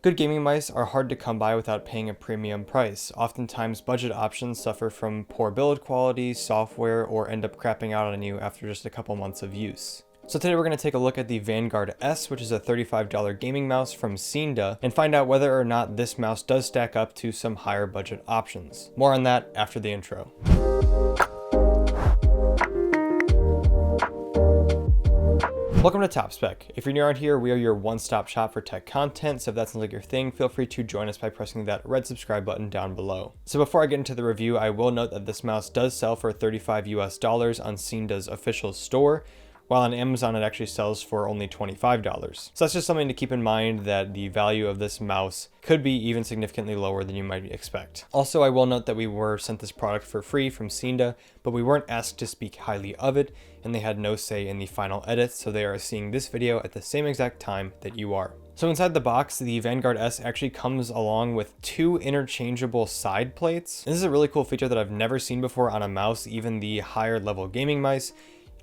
Good gaming mice are hard to come by without paying a premium price. Oftentimes, budget options suffer from poor build quality, software, or end up crapping out on you after just a couple months of use. So today we're going to take a look at the Vanguard S, which is a $35 gaming mouse from Seenda, and find out whether or not this mouse does stack up to some higher budget options. More on that after the intro. Welcome to Top Spec. If you're new around here, we are your one-stop shop for tech content, so if that sounds like your thing, feel free to join us by pressing that red subscribe button down below. So before I get into the review, I will note that this mouse does sell for $35 US on Seenda's official store, while on Amazon it actually sells for only $25. So that's just something to keep in mind, that the value of this mouse could be even significantly lower than you might expect. Also, I will note that we were sent this product for free from Seenda, but we weren't asked to speak highly of it, and they had no say in the final edits, so they are seeing this video at the same exact time that you are. So inside the box, the Vanguard S actually comes along with two interchangeable side plates. This is a really cool feature that I've never seen before on a mouse, even the higher level gaming mice.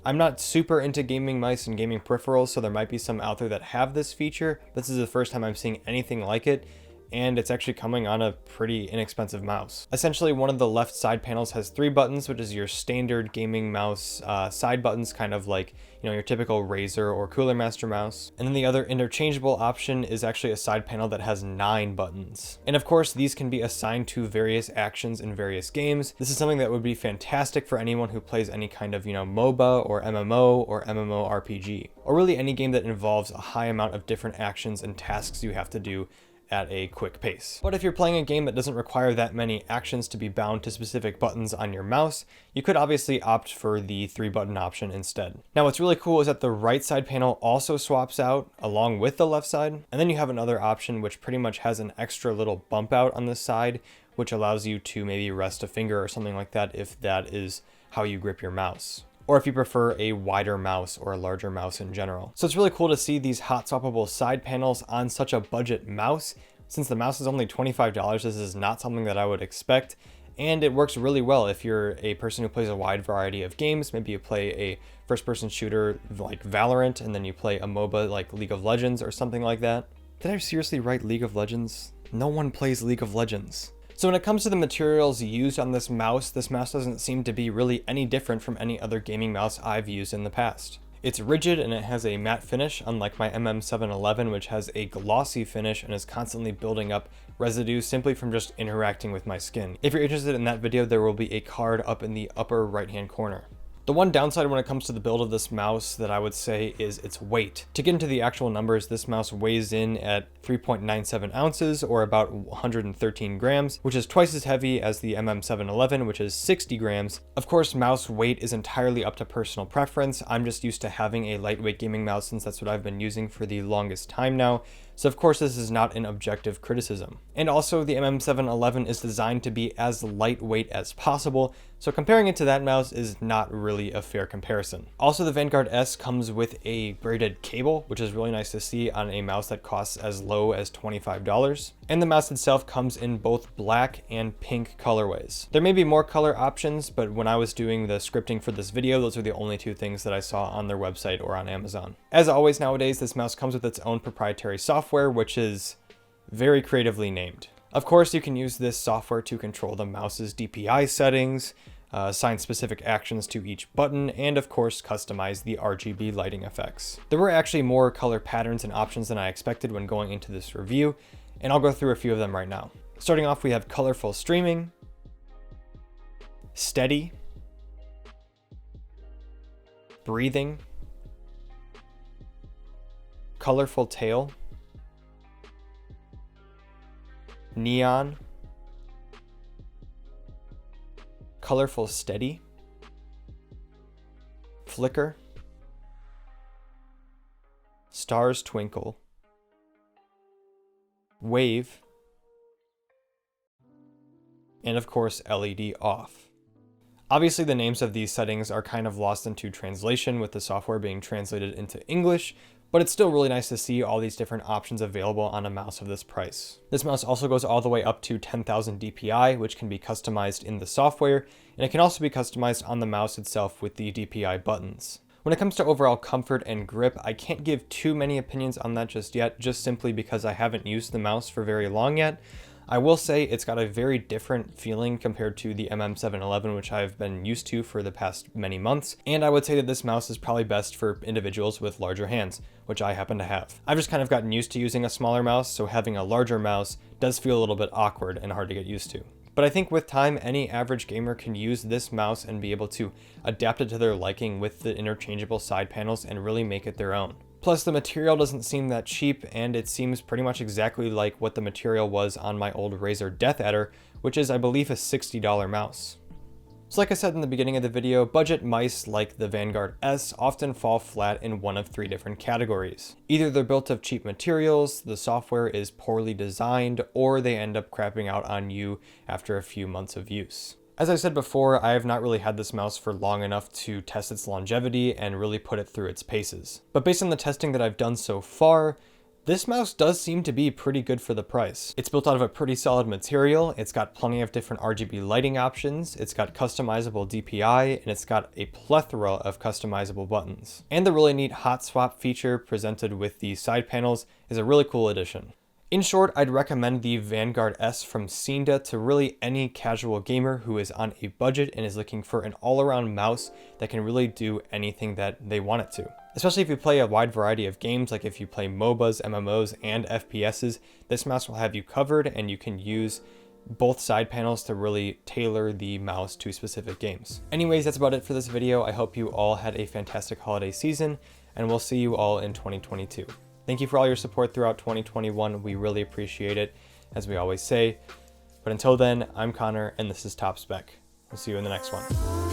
I'm not super into gaming mice and gaming peripherals, so there might be some out there that have this feature, but this is the first time I'm seeing anything like it, and it's actually coming on a pretty inexpensive mouse. Essentially, one of the left side panels has 3 buttons, which is your standard gaming mouse side buttons, kind of like, your typical Razer or Cooler Master mouse. And then the other interchangeable option is actually a side panel that has 9 buttons. And of course, these can be assigned to various actions in various games. This is something that would be fantastic for anyone who plays any kind of, MOBA or MMO or MMORPG, or really any game that involves a high amount of different actions and tasks you have to do at a quick pace. But if you're playing a game that doesn't require that many actions to be bound to specific buttons on your mouse, you could obviously opt for the 3-button option instead. Now what's really cool is that the right side panel also swaps out along with the left side, and then you have another option which pretty much has an extra little bump out on the side, which allows you to maybe rest a finger or something like that if that is how you grip your mouse, or if you prefer a wider mouse or a larger mouse in general. So it's really cool to see these hot swappable side panels on such a budget mouse. Since the mouse is only $25, this is not something that I would expect, and it works really well if you're a person who plays a wide variety of games. Maybe you play a first-person shooter like Valorant, and then you play a MOBA like League of Legends or something like that. Did I seriously write League of Legends? No one plays League of Legends. So when it comes to the materials used on this mouse doesn't seem to be really any different from any other gaming mouse I've used in the past. It's rigid and it has a matte finish, unlike my MM711, which has a glossy finish and is constantly building up residue simply from just interacting with my skin. If you're interested in that video, there will be a card up in the upper right-hand corner. The one downside when it comes to the build of this mouse that I would say is its weight. To get into the actual numbers, this mouse weighs in at 3.97 ounces or about 113 grams, which is twice as heavy as the MM711, which is 60 grams. Of course, mouse weight is entirely up to personal preference. I'm just used to having a lightweight gaming mouse since that's what I've been using for the longest time now. So of course this is not an objective criticism. And also the MM711 is designed to be as lightweight as possible, so comparing it to that mouse is not really a fair comparison. Also, the Vanguard S comes with a braided cable, which is really nice to see on a mouse that costs as low as $25. And the mouse itself comes in both black and pink colorways. There may be more color options, but when I was doing the scripting for this video, those are the only 2 things that I saw on their website or on Amazon. As always nowadays, this mouse comes with its own proprietary software, which is very creatively named. Of course, you can use this software to control the mouse's DPI settings, assign specific actions to each button, and of course customize the RGB lighting effects. There were actually more color patterns and options than I expected when going into this review, and I'll go through a few of them right now. Starting off, we have colorful streaming, steady, breathing, colorful tail, neon, colorful steady, flicker, stars twinkle, wave, and of course LED off. Obviously the names of these settings are kind of lost into translation with the software being translated into English, but it's still really nice to see all these different options available on a mouse of this price. This mouse also goes all the way up to 10,000 DPI, which can be customized in the software, and it can also be customized on the mouse itself with the DPI buttons. When it comes to overall comfort and grip, I can't give too many opinions on that just yet, just simply because I haven't used the mouse for very long yet. I will say it's got a very different feeling compared to the MM711, which I've been used to for the past many months, and I would say that this mouse is probably best for individuals with larger hands, which I happen to have. I've just kind of gotten used to using a smaller mouse, so having a larger mouse does feel a little bit awkward and hard to get used to. But I think with time, any average gamer can use this mouse and be able to adapt it to their liking with the interchangeable side panels and really make it their own. Plus, the material doesn't seem that cheap, and it seems pretty much exactly like what the material was on my old Razer Death Adder, which is, I believe, a $60 mouse. So like I said in the beginning of the video, budget mice like the Vanguard S often fall flat in one of three different categories. Either they're built of cheap materials, the software is poorly designed, or they end up crapping out on you after a few months of use. As I said before, I have not really had this mouse for long enough to test its longevity and really put it through its paces. But based on the testing that I've done so far, this mouse does seem to be pretty good for the price. It's built out of a pretty solid material, it's got plenty of different RGB lighting options, it's got customizable DPI, and it's got a plethora of customizable buttons. And the really neat hot swap feature presented with the side panels is a really cool addition. In short, I'd recommend the Vanguard S from Seenda to really any casual gamer who is on a budget and is looking for an all-around mouse that can really do anything that they want it to. Especially if you play a wide variety of games, like if you play MOBAs, MMOs, and FPSs, this mouse will have you covered, and you can use both side panels to really tailor the mouse to specific games. Anyways, that's about it for this video. I hope you all had a fantastic holiday season, and we'll see you all in 2022. Thank you for all your support throughout 2021. We really appreciate it, as we always say. But until then, I'm Connor, and this is Top Spec. We'll see you in the next one.